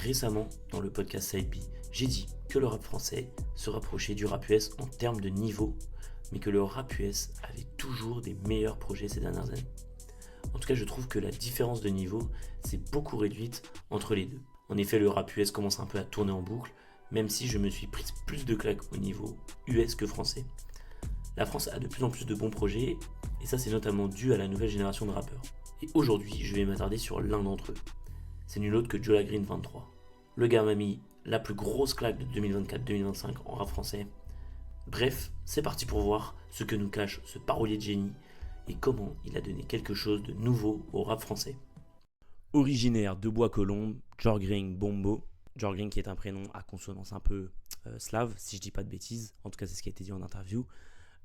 Récemment, dans le podcast Side B, j'ai dit que le rap français se rapprochait du rap US en termes de niveau, mais que le rap US avait toujours des meilleurs projets ces dernières années. En tout cas, je trouve que la différence de niveau s'est beaucoup réduite entre les deux. En effet, le rap US commence un peu à tourner en boucle, même si je me suis pris plus de claques au niveau US que français. La France a de plus en plus de bons projets, et ça c'est notamment dû à la nouvelle génération de rappeurs. Et aujourd'hui, je vais m'attarder sur l'un d'entre eux. C'est nul autre que Joe La Green 23. Le gars m'a mis la plus grosse claque de 2024-2025 en rap français. Bref, c'est parti pour voir ce que nous cache ce parolier de génie et comment il a donné quelque chose de nouveau au rap français. Originaire de Bois-Colombes, Jorgring Bombo. Jorgring qui est un prénom à consonance un peu slave, si je dis pas de bêtises, en tout cas c'est ce qui a été dit en interview,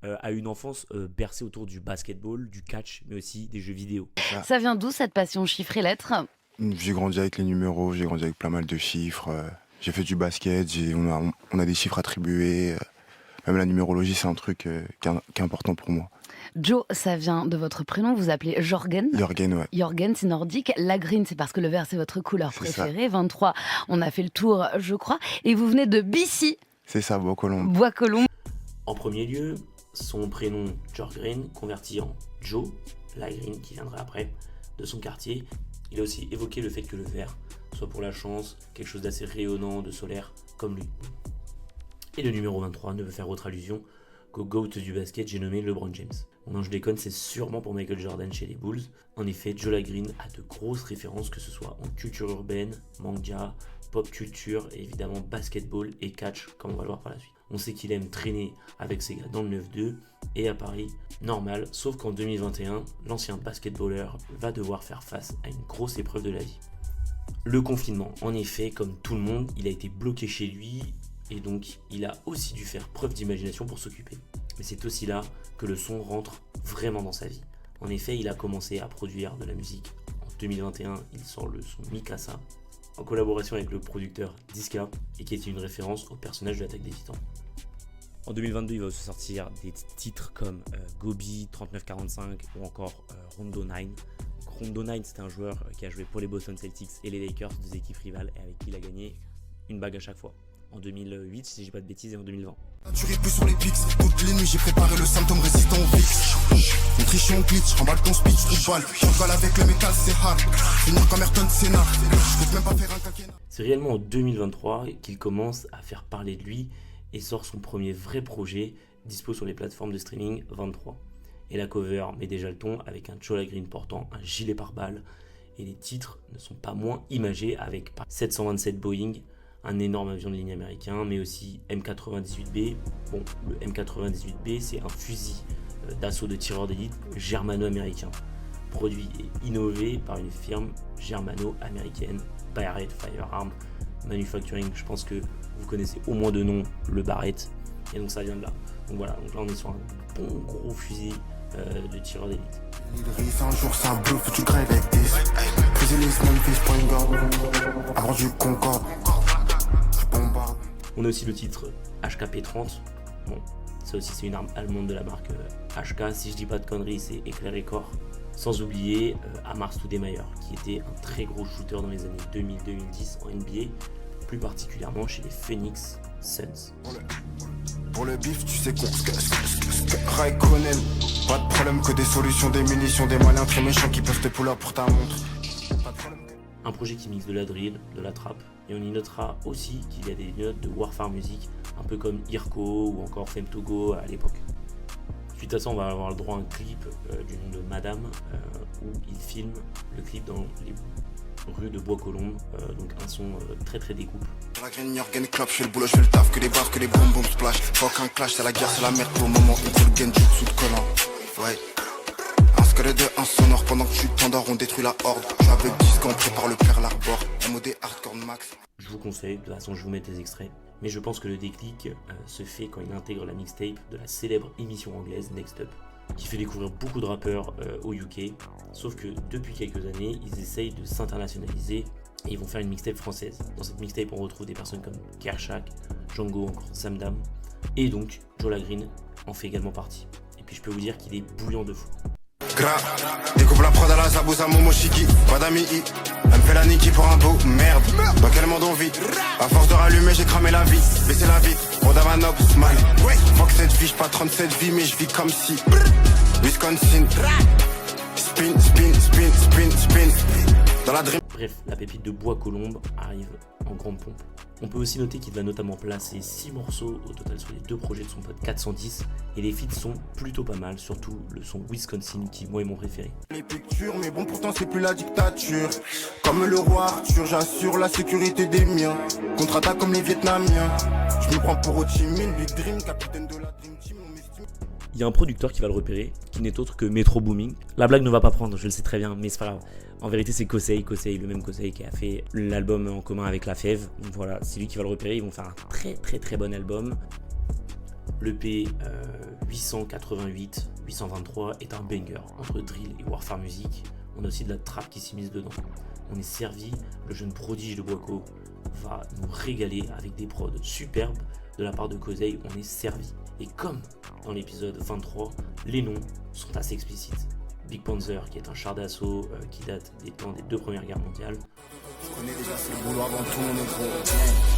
a une enfance bercée autour du basketball, du catch, mais aussi des jeux vidéo. Ça vient d'où cette passion chiffres et lettres ? J'ai grandi avec les numéros, j'ai grandi avec pas mal de chiffres. J'ai fait du basket, on a des chiffres attribués. Même la numérologie, c'est un truc qui est important pour moi. Joe, ça vient de votre prénom, vous appelez Jorgen. Jorgen, ouais. Jorgen, c'est nordique. La green, c'est parce que le vert, c'est votre couleur C'est préférée. 23, on a fait le tour, je crois. Et vous venez de BC. C'est ça, Bois-Colombes. Bois-Colombes. En premier lieu, son prénom Jorgring converti en Joe, La Green qui viendra après, de son quartier. Il a aussi évoqué le fait que le vert soit pour la chance, quelque chose d'assez rayonnant, de solaire, comme lui. Et le numéro 23 ne veut faire autre allusion qu'au GOAT du basket, j'ai nommé LeBron James. Mon ange déconne, c'est sûrement pour Michael Jordan chez les Bulls. En effet, Joe La Green a de grosses références, que ce soit en culture urbaine, manga, pop culture et évidemment basketball et catch, comme on va le voir par la suite. On sait qu'il aime traîner avec ses gars dans le 9-2 et à Paris, normal, sauf qu'en 2021, l'ancien basketballeur va devoir faire face à une grosse épreuve de la vie. Le confinement, en effet, comme tout le monde, il a été bloqué chez lui et donc il a aussi dû faire preuve d'imagination pour s'occuper. Mais c'est aussi là que le son rentre vraiment dans sa vie. En effet, il a commencé à produire de la musique. En 2021, il sort le son Mikasa, en collaboration avec le producteur Diska, et qui était une référence au personnage de l'Attaque des Titans. En 2022, il va aussi sortir des titres comme Gobi, 3945 ou encore Rondo 9. Donc, Rondo 9, c'est un joueur qui a joué pour les Boston Celtics et les Lakers, deux équipes rivales, et avec qui il a gagné une bague à chaque fois. En 2008, si je dis pas de bêtises, et en 2020. Tu ris plus sur les pics, toutes les nuits j'ai préparé le symptôme résistant au VIX. On triche et on glitch, emballe ton speech, football. J'envole avec le métal, c'est hard. Finir comme Ayrton Senna, je peux même pas faire un quinquennat. C'est réellement en 2023 qu'il commence à faire parler de lui et sort son premier vrai projet, dispo sur les plateformes de streaming 23. Et la cover met déjà le ton avec un Joe La Green portant un gilet pare-balles. Et les titres ne sont pas moins imagés avec 727 Boeing, un énorme avion de ligne américain, mais aussi M98B. Bon, le M98B, c'est un fusil d'assaut de tireurs d'élite germano-américain, produit et innové par une firme germano-américaine, Barrett Firearm Manufacturing. Je pense que vous connaissez au moins de nom le Barrett, et donc ça vient de là. Donc voilà, donc là on est sur un bon gros fusil de tireurs d'élite. Un jour c'est un bluff, tu grèves avec 10. Briser les Memphis, point guard. Avoir du Concorde. On a aussi le titre HKP30. Bon, ça aussi c'est une arme allemande de la marque HK. Si je dis pas de conneries, c'est Eclair Record. Sans oublier Amar Stoudemire, qui était un très gros shooter dans les années 2000-2010 en NBA, plus particulièrement chez les Phoenix Suns. Pour le bif, tu sais qu'on Raikkonen. Pas de problème que des solutions, des munitions, des malins très méchants qui peuvent te pull up pour ta montre. Un projet qui mixe de la drill, de la trap, et on y notera aussi qu'il y a des notes de Warfare Music, un peu comme Irko ou encore Femme Togo à l'époque. Suite à ça, on va avoir le droit à un clip du nom de Madame, où il filme le clip dans les rues de Bois-Colombes, donc un son très très découpe. La graine Jorgen Club, je fais le boulot, je fais le taf, que les baves, que les boum boum splash. Fuck un clash, c'est la guerre, c'est la merde pour le moment, on coule genjutsu de collant. Ouais. Un squelette de un sonore, pendant que tu t'endors, on détruit la horde. Je suis avec 10 quand on prépare le Pearl Harbor. MOD hardcore max. Je vous conseille, de toute façon je vous mets des extraits, mais je pense que le déclic se fait quand il intègre la mixtape de la célèbre émission anglaise Next Up, qui fait découvrir beaucoup de rappeurs au UK, sauf que depuis quelques années, ils essayent de s'internationaliser et ils vont faire une mixtape française. Dans cette mixtape, on retrouve des personnes comme Kershak, Django, encore Samdam, et donc Joe La Green en fait également partie. Et puis je peux vous dire qu'il est bouillant de fou. Découpe la prod à la Zabouza Momoshiki, pas d'amis. Elle me fait la Niki pour un beau merde. Dans quel monde on mais j'ai cramé la vie. Baissez la vitre, Rodavanok, Smile. Fuck cette vie, j'pas 37 vies, mais je vis comme si. Wisconsin. Spin, spin, spin, spin, spin. Dans la dream. Bref, la pépite de Bois Colombes arrive en grande pompe. On peut aussi noter qu'il va notamment placer 6 morceaux au total sur les 2 projets de son pote 410 et les feats sont plutôt pas mal, surtout le son Wisconsin qui moi est mon préféré. Les pictures, mais bon pourtant c'est plus la dictature. Comme le roi Arthur, j'assure la sécurité des miens. Contre-attaque comme les Vietnamiens. Je me prends pour Ho Chi Minh, Big Dream, capitaine de la Dream Team. Il y a un producteur qui va le repérer, qui n'est autre que Metro Booming. La blague ne va pas prendre, je le sais très bien, mais c'est pas grave. En vérité, c'est Kosei, le même Kosei qui a fait l'album en commun avec La Fève. Donc voilà, c'est lui qui va le repérer. Ils vont faire un très bon album. L'EP 888-823 est un banger entre drill et warfare music. On a aussi de la trap qui s'immisce dedans. On est servi, le jeune prodige de Boaco va nous régaler avec des prods superbes. De la part de Kosei, on est servi. Et comme dans l'épisode 23, les noms sont assez explicites. Big Panzer, qui est un char d'assaut qui date des temps des 2 premières guerres mondiales. Je connais déjà ce boulot avant tout mon négro.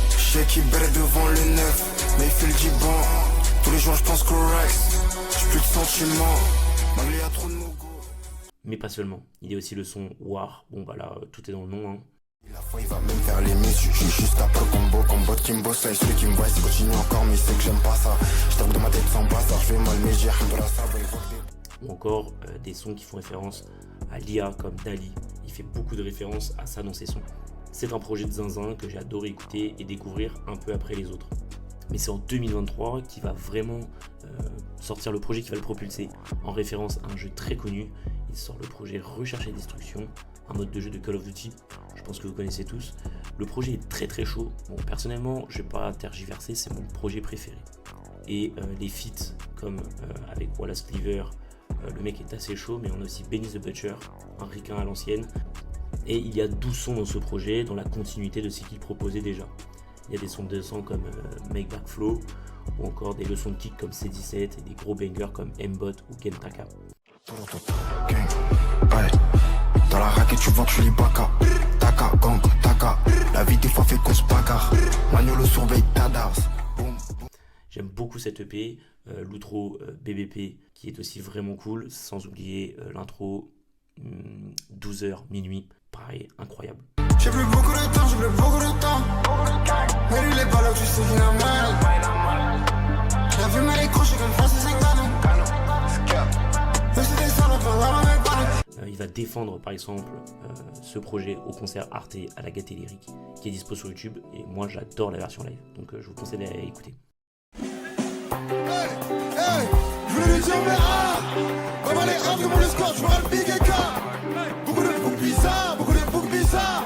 Je sais qu'il bête devant le 9, mais il fait le giban. Tous les jours je pense correct, j'ai plus de sentiments. Malgré y a trop de no-go. Mais pas seulement, il y a aussi le son War. Bon bah là, tout est dans le nom. Hein. La fois il va même faire les miss, je suis juste après combo qui me bosse, celui qui me voit, il continue encore, mais il sait que j'aime pas ça. Je tape dans ma tête sans bazar, je vais mal, mais j'ai rien de la sabre. Ou encore des sons qui font référence à l'IA comme Dali. Il fait beaucoup de références à ça dans ses sons. C'est un projet de zinzin que j'ai adoré écouter et découvrir un peu après les autres. Mais c'est en 2023 qu'il va vraiment sortir le projet qui va le propulser. En référence à un jeu très connu, il sort le projet Recherche et Destruction, un mode de jeu de Call of Duty, je pense que vous connaissez tous. Le projet est très chaud. Bon, personnellement, je vais pas tergiverser, c'est mon projet préféré. Et les feats comme avec Wallace Cleaver, le mec est assez chaud, mais on a aussi Benny the Butcher, un ricain à l'ancienne. Et il y a 12 sons dans ce projet, dans la continuité de ce qu'il proposait déjà. Il y a des sons de sang comme Make Back Flow, ou encore des leçons de kick comme C17 et des gros bangers comme M-Bot ou Gentaka. Ouais. Dans la raquette tu vois que je suis baka. Taka, gang, taka. La vie des fois fait qu'on se bagarre. Magnolo surveille Tadars. J'aime beaucoup cette EP, l'outro BBP qui est aussi vraiment cool, sans oublier l'intro 12h minuit, pareil, incroyable. J'ai plus beaucoup de temps, mais lui les balles, tu sais qu'il a mal. J'ai vu mais les crochets comme Francis Ngannou. Mais c'était ça le plan, il va défendre par exemple ce projet au concert Arte à la Gaieté Lyrique qui est dispo sur YouTube et moi j'adore la version live, donc je vous conseille d'aller écouter. Hey, je voulais lui dire mais comment les rêves de mon escorte, je me rêve big et K. Beaucoup de boucs bizarres,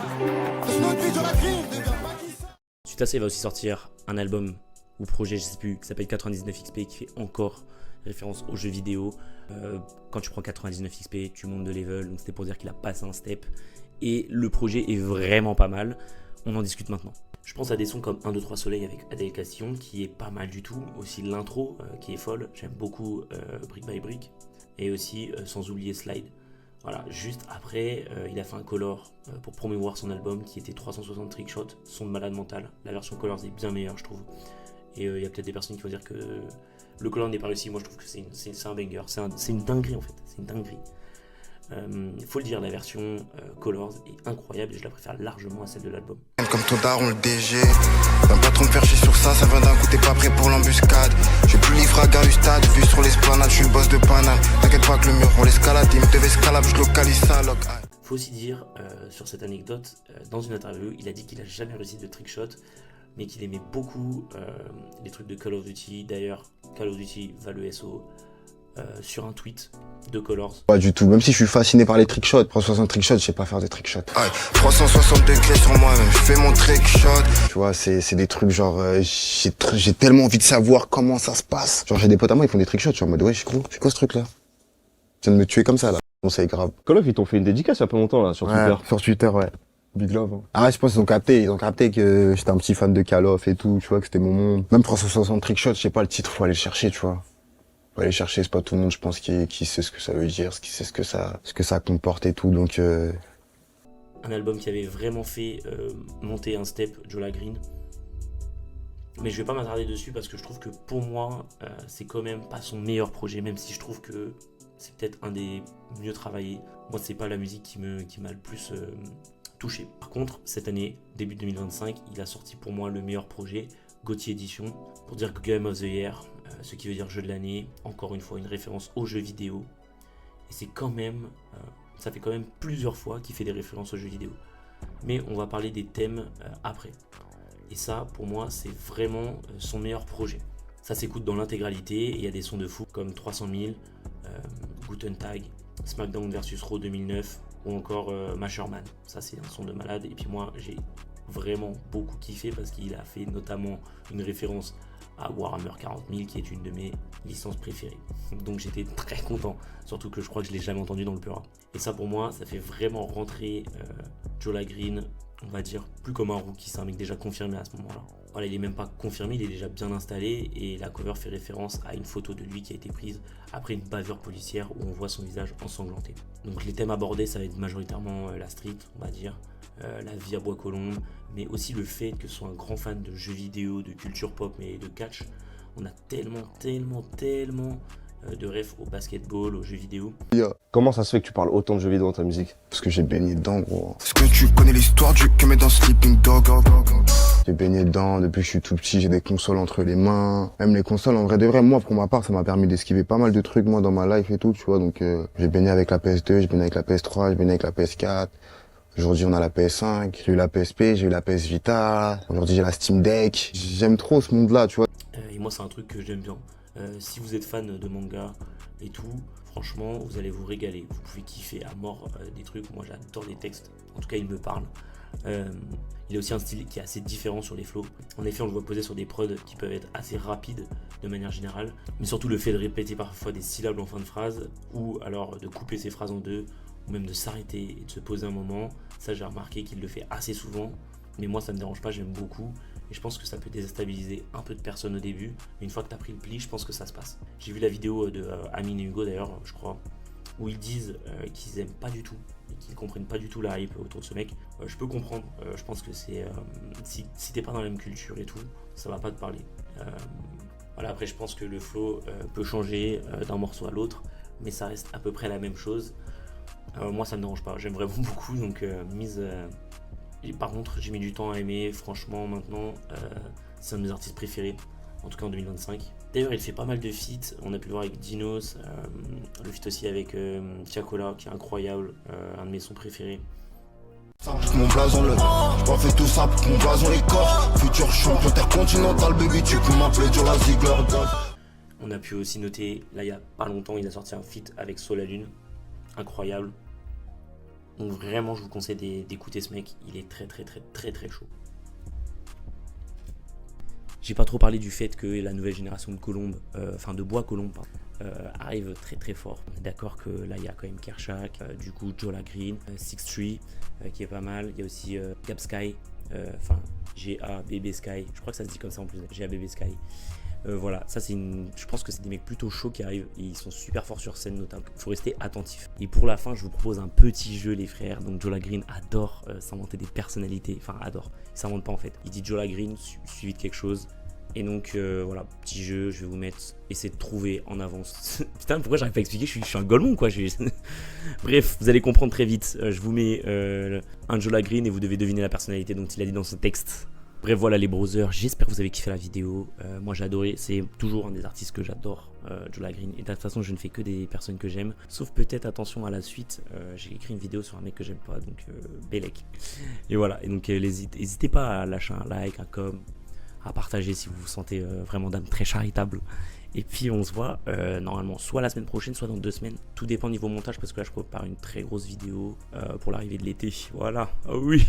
laisse notre vie dans la grille, deviens pas qui ça. Suite à ça, il va aussi sortir un album ou projet, je sais plus, qui s'appelle 99XP, qui fait encore référence aux jeux vidéo. Quand tu prends 99XP, tu montes de level, donc c'était pour dire qu'il a passé un step. Et le projet est vraiment pas mal, on en discute maintenant. Je pense à des sons comme 1, 2, 3 Soleil avec Adèle Castillon qui est pas mal du tout. Aussi l'intro qui est folle. J'aime beaucoup Brick by Brick. Et aussi sans oublier Slide. Voilà, juste après, il a fait un color pour promouvoir son album qui était 360 Trickshot, son de malade mental. La version colors est bien meilleure, je trouve. Et il y a peut-être des personnes qui vont dire que le color n'est pas réussi. Moi, je trouve que c'est un banger. C'est une dinguerie en fait. C'est une dinguerie. Faut le dire, la version Colors est incroyable et je la préfère largement à celle de l'album. Comme ton daron le DG, viens pas trop me faire chier sur ça, ça vient d'un coup t'es pas prêt pour l'embuscade. J'ai plus livre à gare du stade, vu sur l'esplanade, je suis le boss de Paname. T'inquiète pas que le mur on l'escalade, il me devait escalable, je localise ça, loc. Faut aussi dire sur cette anecdote, dans une interview, il a dit qu'il a jamais réussi de trickshot, mais qu'il aimait beaucoup les trucs de Call of Duty. D'ailleurs, Call of Duty va le SO sur un tweet de Colors. Pas du tout, même si je suis fasciné par les trickshots, 360 trickshots, je sais pas faire des trickshots. 360 degrés sur moi-même, je fais mon trickshot. Tu vois, c'est des trucs genre, j'ai tellement envie de savoir comment ça se passe. Genre j'ai des potes à moi, ils font des trickshots, je suis en mode, ouais, gros, c'est quoi ce truc là? Tu viens de me tuer comme ça là, bon c'est grave. Call of, ils t'ont fait une dédicace il y a pas longtemps là, sur Twitter. Sur Twitter, ouais. Big love. Hein. Ah ouais, je pense qu'ils ont capté que j'étais un petit fan de Call of et tout, tu vois, que c'était mon monde. Même 360 trickshots, je sais pas le titre, faut aller le chercher, tu vois. Faut aller chercher, c'est pas tout le monde, je pense, qui sait ce que ça veut dire, qui sait ce que ça comporte et tout, donc Un album qui avait vraiment fait monter un step Joe Green. Mais je vais pas m'attarder dessus parce que je trouve que pour moi, c'est quand même pas son meilleur projet, même si je trouve que c'est peut-être un des mieux travaillés. Moi, c'est pas la musique qui m'a le plus touché. Par contre, cette année, début 2025, il a sorti pour moi le meilleur projet, Gauthier Edition, pour dire que Game of the Year, ce qui veut dire jeu de l'année, encore une fois une référence aux jeux vidéo. Et c'est quand même, ça fait quand même plusieurs fois qu'il fait des références aux jeux vidéo. Mais on va parler des thèmes après. Et ça, pour moi, c'est vraiment son meilleur projet. Ça s'écoute dans l'intégralité et il y a des sons de fou comme 300 000, Guten Tag, SmackDown vs Raw 2009 ou encore Masherman. Ça, c'est un son de malade. Et puis moi, j'ai vraiment beaucoup kiffé parce qu'il a fait notamment une référence à Warhammer 40 000 qui est une de mes licences préférées. Donc j'étais très content, surtout que je crois que je l'ai jamais entendu dans le Pura. Et ça pour moi, ça fait vraiment rentrer Jola Green, on va dire, plus comme un rookie, c'est un mec déjà confirmé à ce moment-là. Voilà, il est même pas confirmé, il est déjà bien installé et la cover fait référence à une photo de lui qui a été prise après une bavure policière où on voit son visage ensanglanté. Donc les thèmes abordés, ça va être majoritairement la street, on va dire, la vie à Bois-Colombes, mais aussi le fait que ce soit un grand fan de jeux vidéo, de culture pop et de catch. On a tellement de refs au basketball, aux jeux vidéo. Comment ça se fait que tu parles autant de jeux vidéo dans ta musique? Parce que j'ai baigné dedans, gros. Est-ce que tu connais l'histoire du que met dans Sleeping Dog? J'ai baigné dedans depuis que je suis tout petit, j'ai des consoles entre les mains. Même les consoles, en vrai de vrai, moi, pour ma part, ça m'a permis d'esquiver pas mal de trucs, moi, dans ma life et tout, tu vois. Donc, j'ai baigné avec la PS2, j'ai baigné avec la PS3, j'ai baigné avec la PS4. Aujourd'hui, on a la PS5, j'ai eu la PSP, j'ai eu la PS Vita. Aujourd'hui, j'ai la Steam Deck. J'aime trop ce monde-là, tu vois. Et moi, c'est un truc que j'aime bien. Si vous êtes fan de manga et tout, franchement, vous allez vous régaler. Vous pouvez kiffer à mort des trucs. Moi, j'adore les textes. En tout cas, il me parle. Il a aussi un style qui est assez différent sur les flows. En effet, on le voit poser sur des prods qui peuvent être assez rapides de manière générale. Mais surtout le fait de répéter parfois des syllabes en fin de phrase ou alors de couper ses phrases en deux ou même de s'arrêter et de se poser un moment. Ça, j'ai remarqué qu'il le fait assez souvent. Mais moi, ça me dérange pas, j'aime beaucoup. Et je pense que ça peut déstabiliser un peu de personnes au début. Mais une fois que tu as pris le pli, je pense que ça se passe. J'ai vu la vidéo de Amine et Hugo d'ailleurs, je crois, où ils disent qu'ils aiment pas du tout et qu'ils comprennent pas du tout la hype autour de ce mec. Je peux comprendre, je pense que c'est si t'es pas dans la même culture et tout, ça va pas te parler. Voilà, après je pense que le flow peut changer d'un morceau à l'autre, mais ça reste à peu près la même chose. Moi ça me dérange pas, j'aime vraiment beaucoup, donc par contre j'ai mis du temps à aimer. Franchement maintenant c'est un de mes artistes préférés, en tout cas en 2025. D'ailleurs il fait pas mal de feats, on a pu le voir avec Dinos, le feat aussi avec Tiakola qui est incroyable, un de mes sons préférés. Mon blason le, j'pas fait tout ça pour que mon blason les corps. Futur champion intercontinental, baby, tu peux m'appeler Jola Ziegler. On a pu aussi noter, là il y a pas longtemps, il a sorti un feat avec Solalune, incroyable. Donc vraiment je vous conseille d'écouter ce mec, il est très chaud. J'ai pas trop parlé du fait que la nouvelle génération de Colombes, de Bois-Colombes, arrive très fort. On est d'accord que là il y a quand même Kershak, du coup Jola Green, Six3 qui est pas mal. Il y a aussi Gab Sky, GABB Sky, je crois que ça se dit comme ça en plus, GABB Sky. Voilà, ça je pense que c'est des mecs plutôt chauds qui arrivent et ils sont super forts sur scène notamment. Il faut rester attentif. Et pour la fin, je vous propose un petit jeu les frères. Donc Jola Green adore s'inventer des personnalités, adore, il s'invente pas en fait. Il dit Jola Green suivi de quelque chose. Et donc voilà, petit jeu, je vais vous mettre, essayer de trouver en avance. Putain, pourquoi j'arrive pas à expliquer, je suis un golemon quoi. Bref, vous allez comprendre très vite. Je vous mets un Jola Green et vous devez deviner la personnalité dont il a dit dans ce texte. Bref, voilà les brothers, j'espère que vous avez kiffé la vidéo. Moi j'ai adoré, c'est toujours un des artistes que j'adore, Jola Green. Et de toute façon, je ne fais que des personnes que j'aime. Sauf peut-être, attention à la suite, j'ai écrit une vidéo sur un mec que j'aime pas, donc Bélec. Et voilà, et donc n'hésitez pas à lâcher un like, un com, à partager si vous vous sentez vraiment d'âme très charitable. Et puis on se voit normalement soit la semaine prochaine, soit dans 2 semaines. Tout dépend niveau montage parce que là je prépare une très grosse vidéo pour l'arrivée de l'été. Voilà, ah oui.